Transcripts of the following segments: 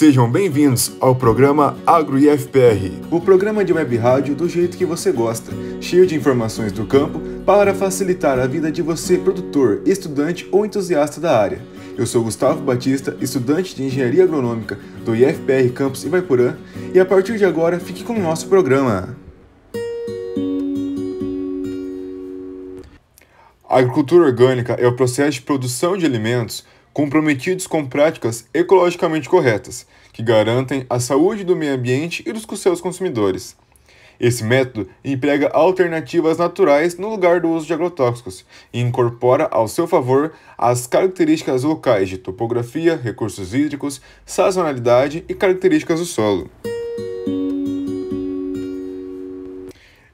Sejam bem-vindos ao programa Agro IFPR, o programa de web rádio do jeito que você gosta, cheio de informações do campo para facilitar a vida de você, produtor, estudante ou entusiasta da área. Eu sou Gustavo Batista, estudante de Engenharia Agronômica do IFPR Campus Ivaiporã, e a partir de agora fique com o nosso programa. A agricultura orgânica é o processo de produção de alimentos comprometidos com práticas ecologicamente corretas, que garantem a saúde do meio ambiente e dos seus consumidores. Esse método emprega alternativas naturais no lugar do uso de agrotóxicos e incorpora ao seu favor as características locais de topografia, recursos hídricos, sazonalidade e características do solo.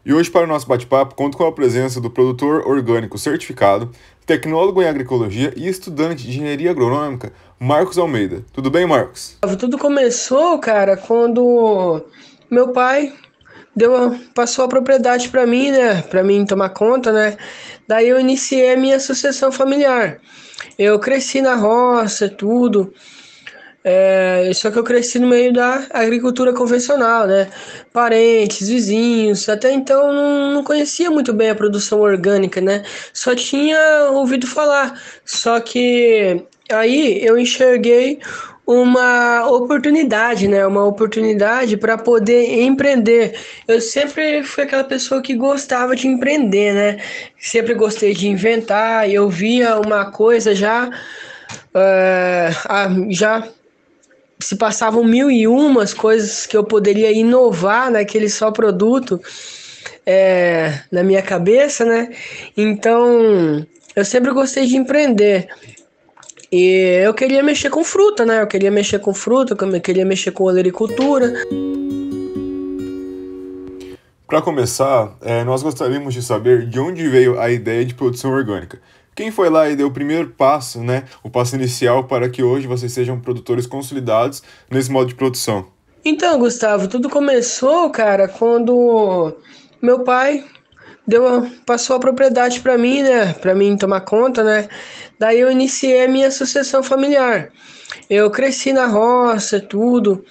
E hoje, para o nosso bate-papo, conto com a presença do produtor orgânico certificado, tecnólogo em agroecologia e estudante de engenharia agronômica, Marcos Almeida. Tudo bem, Marcos? Tudo começou, cara, quando meu pai passou a propriedade para mim, né? Para mim tomar conta, né? Daí eu iniciei a minha sucessão familiar. Eu cresci na roça, tudo. Só que eu cresci no meio da agricultura convencional, né? Parentes, vizinhos, até então não conhecia muito bem a produção orgânica, né? Só tinha ouvido falar. Só que aí eu enxerguei uma oportunidade, né? Uma oportunidade para poder empreender. Eu sempre fui aquela pessoa que gostava de empreender, né? Sempre gostei de inventar. Eu via uma coisa já se passavam 1001 coisas que eu poderia inovar naquele só produto na minha cabeça, né? Então, eu sempre gostei de empreender. E eu queria mexer com fruta, né? Eu queria mexer com olericultura. Para começar, nós gostaríamos de saber de onde veio a ideia de produção orgânica. Quem foi lá e deu o primeiro passo, né, o passo inicial para que hoje vocês sejam produtores consolidados nesse modo de produção? Então, Gustavo, tudo começou, cara, quando meu pai passou a propriedade para mim, né, para mim tomar conta, né? Daí eu iniciei a minha sucessão familiar. Eu cresci na roça, tudo.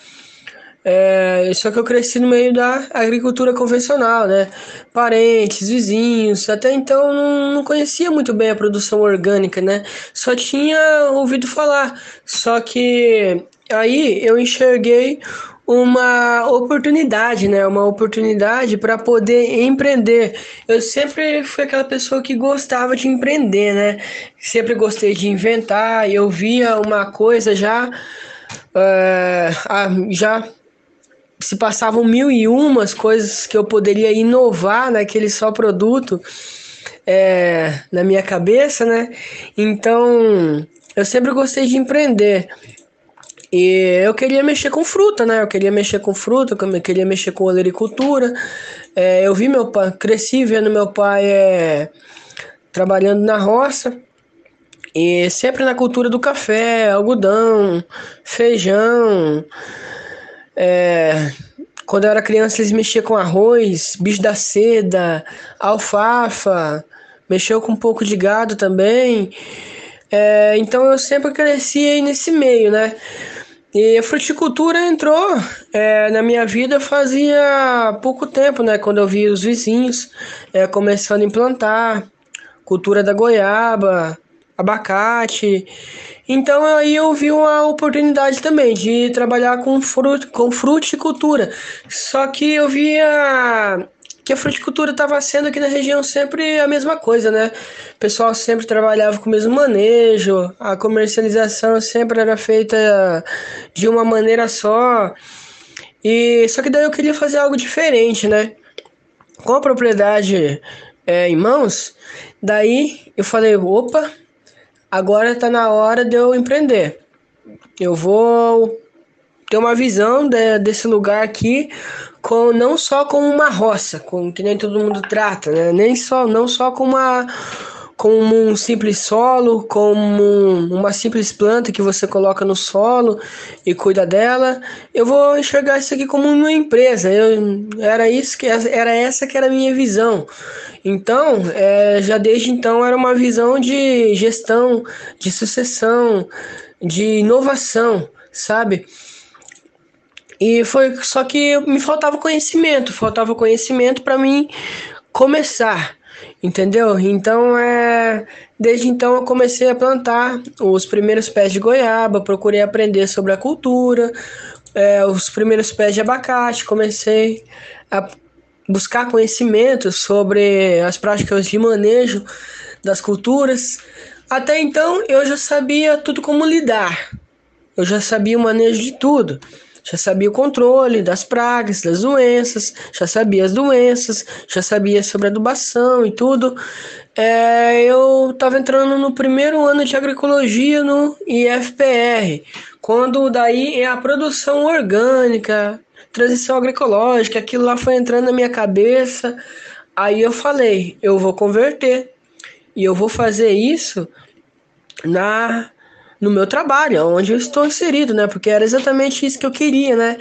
Só que eu cresci no meio da agricultura convencional, né? Parentes, vizinhos, até então não conhecia muito bem a produção orgânica, né? Só tinha ouvido falar. Só que aí eu enxerguei uma oportunidade, né? Uma oportunidade para poder empreender. Eu sempre fui aquela pessoa que gostava de empreender, né? Sempre gostei de inventar. Eu via uma coisa já se passavam 1001 coisas que eu poderia inovar naquele só produto na minha cabeça, né? Então, eu sempre gostei de empreender. E eu queria mexer com fruta, né? Eu queria mexer com olericultura. Eu vi meu pai, cresci vendo meu pai trabalhando na roça. E sempre na cultura do café, algodão, feijão. Quando eu era criança, eles mexiam com arroz, bicho da seda, alfafa, mexeu com um pouco de gado também. Então eu sempre cresci aí nesse meio, né? E a fruticultura entrou na minha vida fazia pouco tempo, né? Quando eu vi os vizinhos começando a implantar cultura da goiaba, abacate. Então aí eu vi uma oportunidade também de trabalhar com fruticultura. Só que eu via que a fruticultura estava sendo aqui na região sempre a mesma coisa, né? O pessoal sempre trabalhava com o mesmo manejo, a comercialização sempre era feita de uma maneira só. Só que daí eu queria fazer algo diferente, né? Com a propriedade em mãos, daí eu falei, opa, agora está na hora de eu empreender. Eu vou ter uma visão desse lugar aqui, não só como uma roça, que nem todo mundo trata, né? Não só como um simples solo, como uma simples planta que você coloca no solo e cuida dela. Eu vou enxergar isso aqui como uma empresa. Era essa que era a minha visão. Então, já desde então era uma visão de gestão, de sucessão, de inovação, sabe? E foi só que me faltava conhecimento para mim começar, entendeu? Então, desde então eu comecei a plantar os primeiros pés de goiaba, procurei aprender sobre a cultura, os primeiros pés de abacate, comecei a buscar conhecimento sobre as práticas de manejo das culturas. Até então eu já sabia tudo como lidar, eu já sabia o manejo de tudo. Já sabia o controle das pragas, das doenças, já sabia as doenças, já sabia sobre adubação e tudo. Eu estava entrando no primeiro ano de agroecologia no IFPR, quando daí é a produção orgânica, transição agroecológica, aquilo lá foi entrando na minha cabeça. Aí eu falei, eu vou converter e eu vou fazer isso no meu trabalho, onde eu estou inserido, né? Porque era exatamente isso que eu queria, né?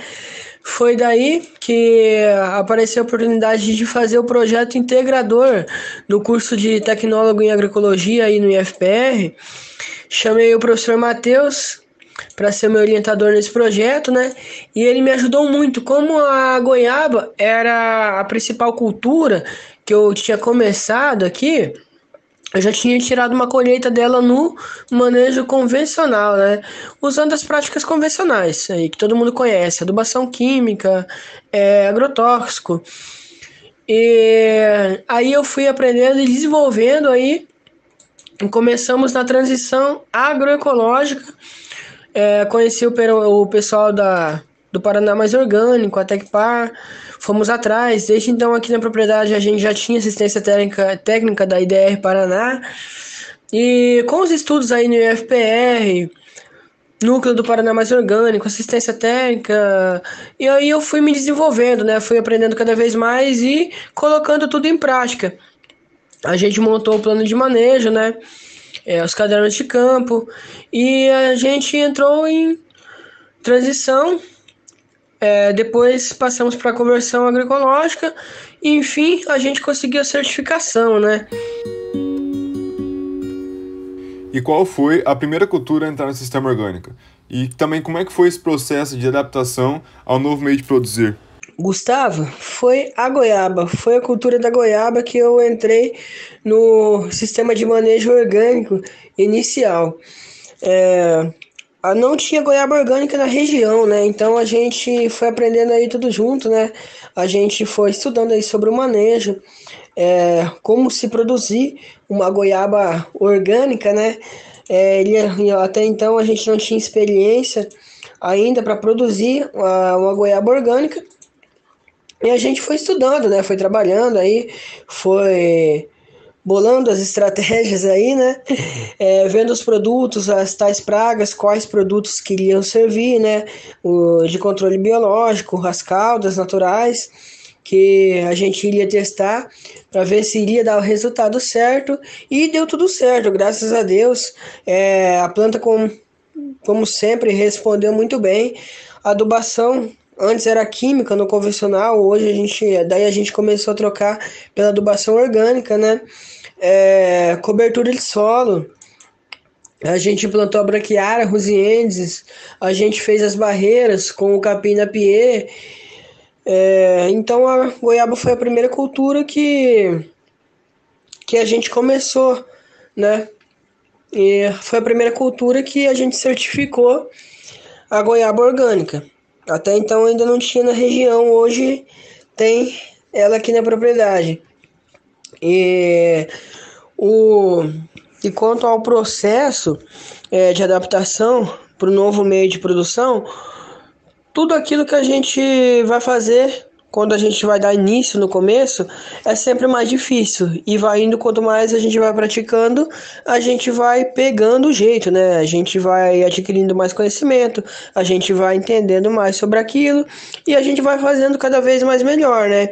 Foi daí que apareceu a oportunidade de fazer o projeto integrador no curso de tecnólogo em agroecologia aí no IFPR. Chamei o professor Matheus para ser meu orientador nesse projeto, né? E ele me ajudou muito. Como a goiaba era a principal cultura que eu tinha começado aqui, eu já tinha tirado uma colheita dela no manejo convencional, né? Usando as práticas convencionais, aí, que todo mundo conhece, adubação química, agrotóxico. E aí eu fui aprendendo e desenvolvendo aí, e começamos na transição agroecológica. Conheci o pessoal do Paraná Mais Orgânico, a Tecpar, fomos atrás. Desde então, aqui na propriedade, a gente já tinha assistência técnica da IDR Paraná. E com os estudos aí no IFPR, Núcleo do Paraná Mais Orgânico, assistência técnica, e aí eu fui me desenvolvendo, né? Fui aprendendo cada vez mais e colocando tudo em prática. A gente montou o plano de manejo, né? Os cadernos de campo, e a gente entrou em transição. Depois passamos para a conversão agroecológica e, enfim, a gente conseguiu a certificação, né? E qual foi a primeira cultura a entrar no sistema orgânico? E também como é que foi esse processo de adaptação ao novo meio de produzir? Gustavo, foi a goiaba, foi a cultura da goiaba que eu entrei no sistema de manejo orgânico inicial. Não tinha goiaba orgânica na região, né? Então a gente foi aprendendo aí tudo junto, né? A gente foi estudando aí sobre o manejo, como se produzir uma goiaba orgânica, né? Até então a gente não tinha experiência ainda para produzir uma goiaba orgânica. E a gente foi estudando, né? Foi trabalhando aí, foi bolando as estratégias aí, né? Vendo os produtos, as tais pragas, quais produtos queriam servir, né? De controle biológico, as caudas naturais, que a gente iria testar para ver se iria dar o resultado certo. E deu tudo certo, graças a Deus. A planta, como sempre, respondeu muito bem. A adubação antes era química no convencional, hoje a gente começou a trocar pela adubação orgânica, né? Cobertura de solo, a gente plantou a braquiária, rusiensis, a gente fez as barreiras com o capim da Pier. Então a goiaba foi a primeira cultura que a gente começou, né? E foi a primeira cultura que a gente certificou a goiaba orgânica. Até então ainda não tinha na região, hoje tem ela aqui na propriedade. E quanto ao processo de adaptação para o novo meio de produção, tudo aquilo que a gente vai fazer quando a gente vai dar início no começo é sempre mais difícil, e vai indo, quanto mais a gente vai praticando, a gente vai pegando o jeito, né? A gente vai adquirindo mais conhecimento, a gente vai entendendo mais sobre aquilo e a gente vai fazendo cada vez mais melhor, né?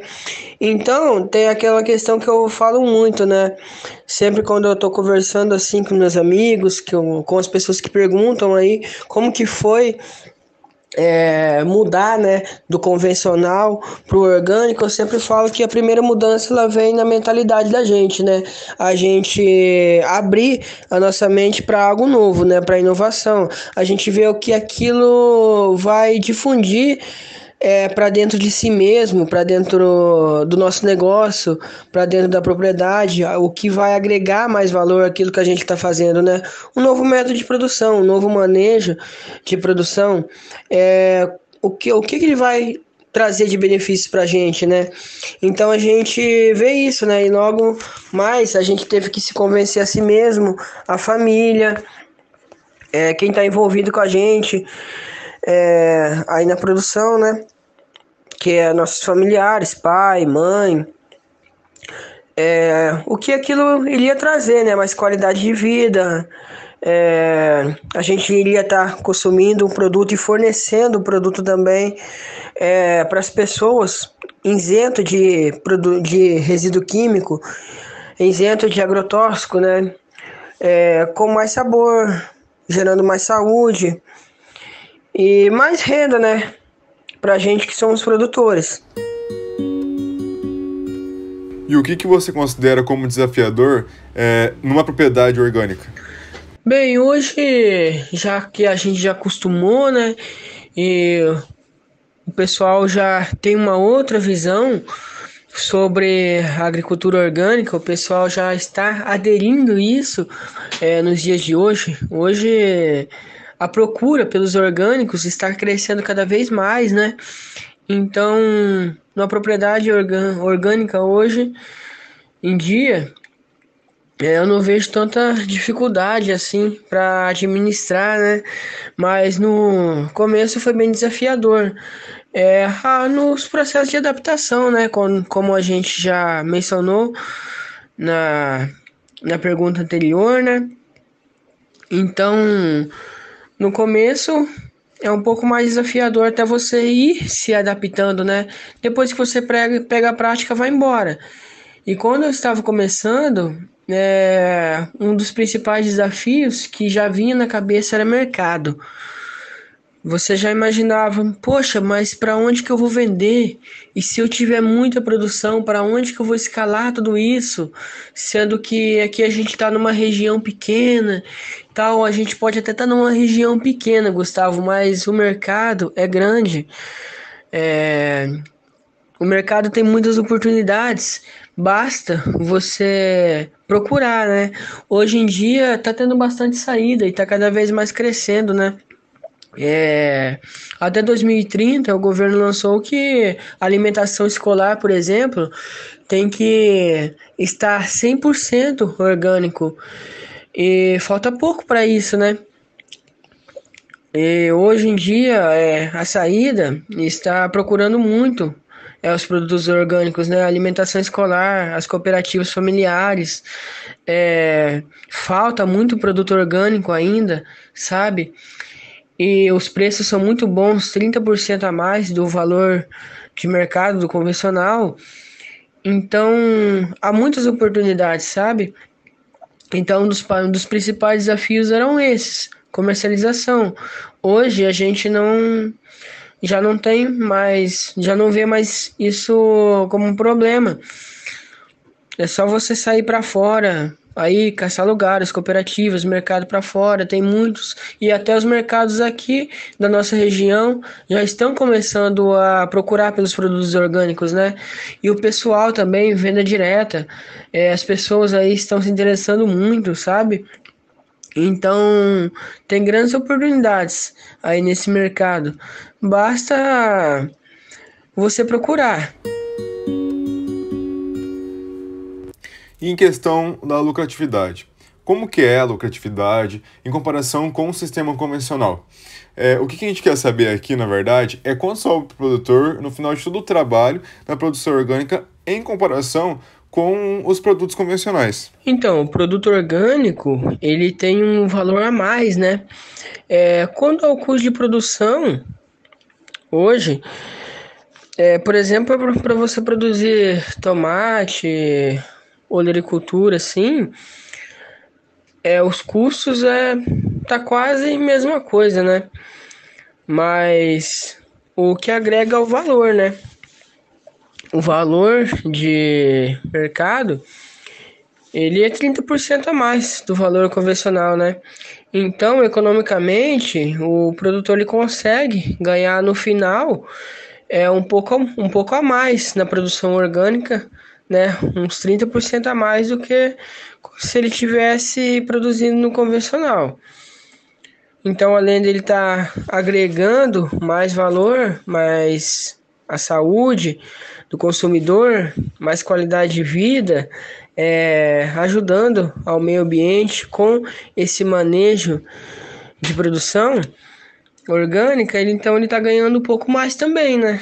Então tem aquela questão que eu falo muito, né? Sempre quando eu tô conversando assim com meus amigos, com as pessoas que perguntam aí como que foi mudar, né, do convencional para o orgânico, eu sempre falo que a primeira mudança ela vem na mentalidade da gente, né? A gente abrir a nossa mente para algo novo, né, para inovação. A gente vê o que aquilo vai difundir para dentro de si mesmo, para dentro do nosso negócio, para dentro da propriedade, o que vai agregar mais valor àquilo que a gente está fazendo, né? Um novo método de produção, um novo manejo de produção, o que ele vai trazer de benefícios para a gente, né? Então a gente vê isso, né? E logo mais a gente teve que se convencer a si mesmo, a família, quem está envolvido com a gente, aí na produção, né? Que é nossos familiares, pai, mãe, o que aquilo iria trazer, né? Mais qualidade de vida. A gente iria estar consumindo um produto e fornecendo o produto também para as pessoas, isento de resíduo químico, isento de agrotóxico, né? Com mais sabor, gerando mais saúde e mais renda, né? Para a gente que somos produtores. E o que você considera como desafiador numa propriedade orgânica? Bem, hoje, já que a gente já acostumou, né? E o pessoal já tem uma outra visão sobre a agricultura orgânica, o pessoal já está aderindo isso nos dias de hoje. Hoje a procura pelos orgânicos está crescendo cada vez mais, né? Então, na propriedade orgânica hoje em dia, eu não vejo tanta dificuldade assim para administrar, né? Mas no começo foi bem desafiador. Nos processos de adaptação, né? Como a gente já mencionou na, na pergunta anterior, né? Então, no começo é um pouco mais desafiador até você ir se adaptando, né? Depois que você pega a prática, vai embora. E quando eu estava começando, um dos principais desafios que já vinha na cabeça era mercado. Você já imaginava, poxa, mas para onde que eu vou vender? E se eu tiver muita produção, para onde que eu vou escalar tudo isso? Sendo que aqui a gente está numa região pequena, tal, a gente pode até estar numa região pequena, Gustavo, mas o mercado é grande. É, o mercado tem muitas oportunidades, basta você procurar, né? Hoje em dia está tendo bastante saída e está cada vez mais crescendo, né? Até 2030, o governo lançou que a alimentação escolar, por exemplo, tem que estar 100% orgânico. E falta pouco para isso, né? E hoje em dia, a saída está procurando muito os produtos orgânicos, né? A alimentação escolar, as cooperativas familiares. Falta muito produto orgânico ainda, sabe? E os preços são muito bons, 30% a mais do valor de mercado do convencional. Então, há muitas oportunidades, sabe? Então, um dos principais desafios eram esses, comercialização. Hoje a gente já não tem mais, já não vê mais isso como um problema. É só você sair para fora, aí caçar lugares, cooperativas, mercado para fora, tem muitos. E até os mercados aqui da nossa região já estão começando a procurar pelos produtos orgânicos, né? E o pessoal também, venda direta, as pessoas aí estão se interessando muito, sabe? Então, tem grandes oportunidades aí nesse mercado. Basta você procurar. E em questão da lucratividade, como que é a lucratividade em comparação com o sistema convencional? O que a gente quer saber aqui, na verdade, é quanto sobe para o produtor no final de todo o trabalho da produção orgânica em comparação com os produtos convencionais. Então, o produto orgânico, ele tem um valor a mais, né? Quanto ao custo de produção, hoje, por exemplo, para você produzir tomate, olericultura, assim, os custos tá quase a mesma coisa, né? mas o que agrega é o valor, né? O valor de mercado, ele é 30% a mais do valor convencional, né? Então, economicamente, o produtor ele consegue ganhar no final um pouco a mais na produção orgânica, né? Uns 30% a mais do que se ele tivesse produzindo no convencional. Então, além dele estar agregando mais valor, mais a saúde do consumidor, mais qualidade de vida, ajudando ao meio ambiente com esse manejo de produção orgânica, ele está ganhando um pouco mais também, né?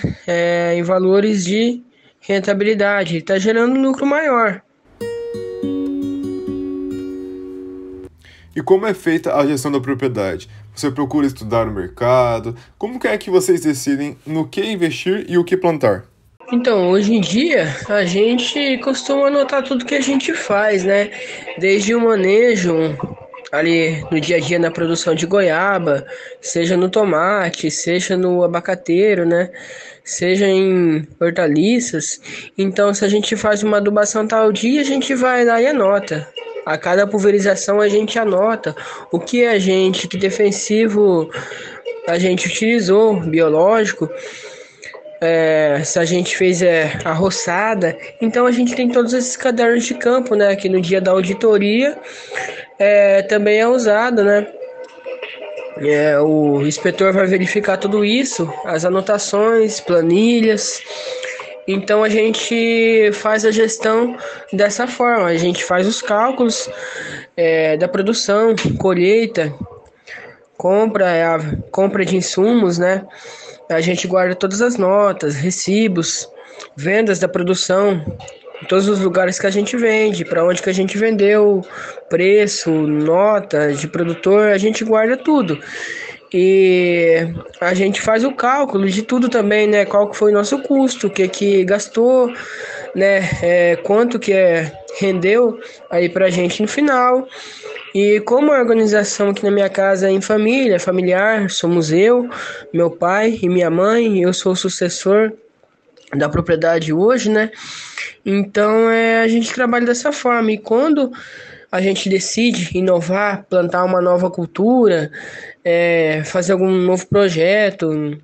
Em valores de rentabilidade, está gerando um lucro maior. E como é feita a gestão da propriedade? Você procura estudar o mercado? Como que é que vocês decidem no que investir e o que plantar? Então, hoje em dia, a gente costuma anotar tudo que a gente faz, né? Desde o manejo ali no dia a dia na produção de goiaba, seja no tomate, seja no abacateiro, né? Seja em hortaliças. Então, se a gente faz uma adubação tal dia, a gente vai lá e anota. A cada pulverização a gente anota o que defensivo a gente utilizou, biológico, se a gente fez a roçada. Então a gente tem todos esses cadernos de campo, né? Que no dia da auditoria também é usado, né? O inspetor vai verificar tudo isso, as anotações, planilhas. Então a gente faz a gestão dessa forma, a gente faz os cálculos da produção, colheita, compra de insumos, né? A gente guarda todas as notas, recibos, vendas da produção, em todos os lugares que a gente vende, para onde que a gente vendeu, preço, nota de produtor, a gente guarda tudo. E a gente faz o cálculo de tudo também, né? Qual que foi o nosso custo, o que gastou, né? Quanto que rendeu aí pra gente no final. E como a organização aqui na minha casa é em família, familiar, somos eu, meu pai e minha mãe, eu sou o sucessor da propriedade hoje, né? Então a gente trabalha dessa forma. E quando a gente decide inovar, plantar uma nova cultura, fazer algum novo projeto,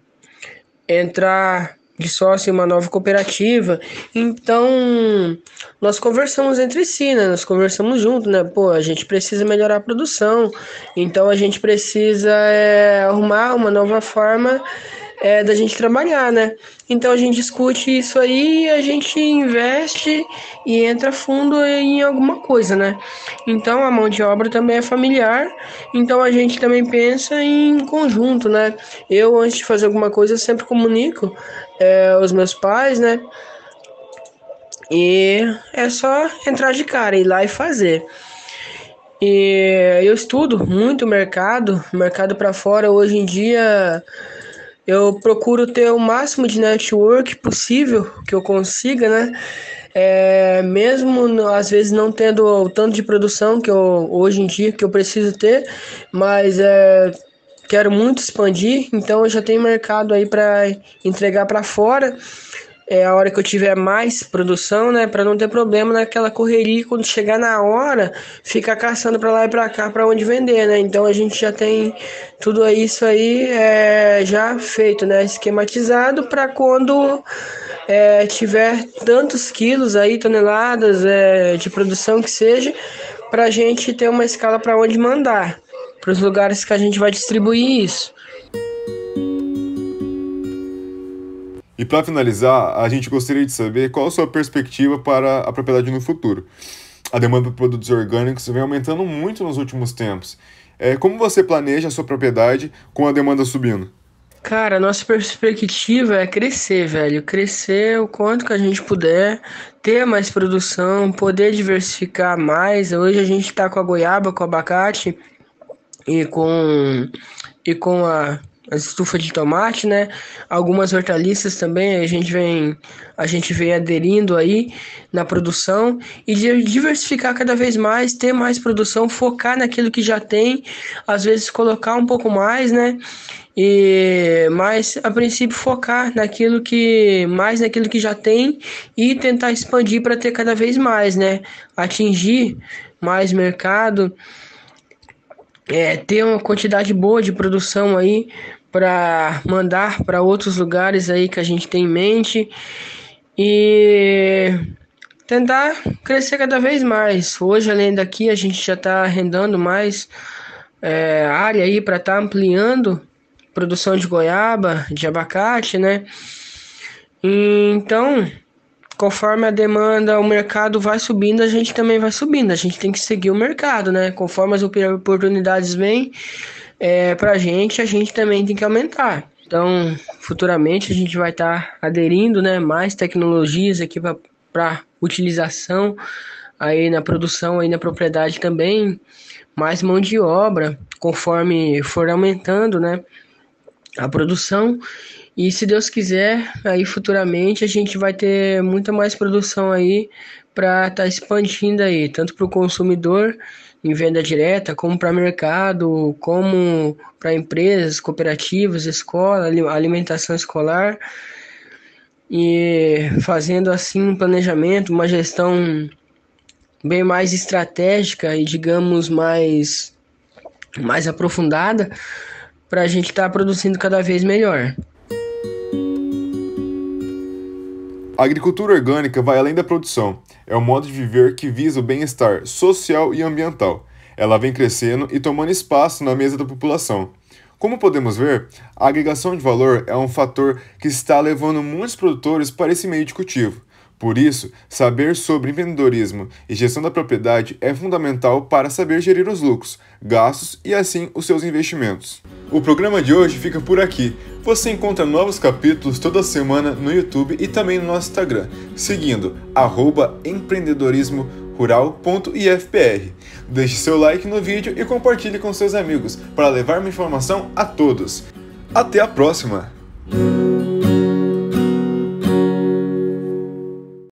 entrar de sócio em uma nova cooperativa, então nós conversamos entre si, né? Nós conversamos junto, né? Pô, a gente precisa melhorar a produção, então a gente precisa arrumar uma nova forma da gente trabalhar, né? Então a gente discute isso aí, a gente investe e entra fundo em alguma coisa, né? Então a mão de obra também é familiar, então a gente também pensa em conjunto, né? Eu, antes de fazer alguma coisa, eu sempre comunico os meus pais, né? E é só entrar de cara, ir lá e fazer. E eu estudo muito mercado para fora. Hoje em dia eu procuro ter o máximo de network possível que eu consiga, né? Mesmo às vezes não tendo o tanto de produção que eu hoje em dia que eu preciso ter, mas quero muito expandir, então eu já tenho mercado aí para entregar para fora. A hora que eu tiver mais produção, né, para não ter problema naquela correria, quando chegar na hora, ficar caçando para lá e para cá para onde vender, né? Então a gente já tem tudo isso aí já feito, né, esquematizado para quando tiver tantos quilos aí, toneladas de produção que seja, para a gente ter uma escala para onde mandar, para os lugares que a gente vai distribuir isso. E para finalizar, a gente gostaria de saber qual a sua perspectiva para a propriedade no futuro. A demanda por produtos orgânicos vem aumentando muito nos últimos tempos. Como você planeja a sua propriedade com a demanda subindo? Cara, a nossa perspectiva é crescer, velho. Crescer o quanto que a gente puder, ter mais produção, poder diversificar mais. Hoje a gente tá com a goiaba, com o abacate e com as estufas de tomate, né? Algumas hortaliças também a gente vem aderindo aí na produção e diversificar cada vez mais, ter mais produção, focar naquilo que já tem, às vezes colocar um pouco mais, né? Mas a princípio focar naquilo que já tem e tentar expandir para ter cada vez mais, né? Atingir mais mercado, ter uma quantidade boa de produção aí para mandar para outros lugares aí que a gente tem em mente e tentar crescer cada vez mais. Hoje, além daqui, a gente já está arrendando mais área aí para estar ampliando produção de goiaba, de abacate, né? Então, conforme a demanda, o mercado vai subindo, a gente também vai subindo. A gente tem que seguir o mercado, né? Conforme as oportunidades vêm pra gente, a gente também tem que aumentar. Então, futuramente a gente vai estar aderindo, né, mais tecnologias aqui para utilização aí na produção, aí na propriedade também, mais mão de obra, conforme for aumentando, né, a produção. E se Deus quiser, aí futuramente a gente vai ter muita mais produção aí para estar expandindo aí, tanto para o consumidor em venda direta, como para mercado, como para empresas, cooperativas, escola, alimentação escolar, e fazendo assim um planejamento, uma gestão bem mais estratégica e digamos mais aprofundada para a gente estar produzindo cada vez melhor. A agricultura orgânica vai além da produção. É um modo de viver que visa o bem-estar social e ambiental. Ela vem crescendo e tomando espaço na mesa da população. Como podemos ver, a agregação de valor é um fator que está levando muitos produtores para esse meio de cultivo. Por isso, saber sobre empreendedorismo e gestão da propriedade é fundamental para saber gerir os lucros, gastos e assim os seus investimentos. O programa de hoje fica por aqui. Você encontra novos capítulos toda semana no YouTube e também no nosso Instagram, seguindo @empreendedorismorural.ifpr. Deixe seu like no vídeo e compartilhe com seus amigos para levar uma informação a todos. Até a próxima!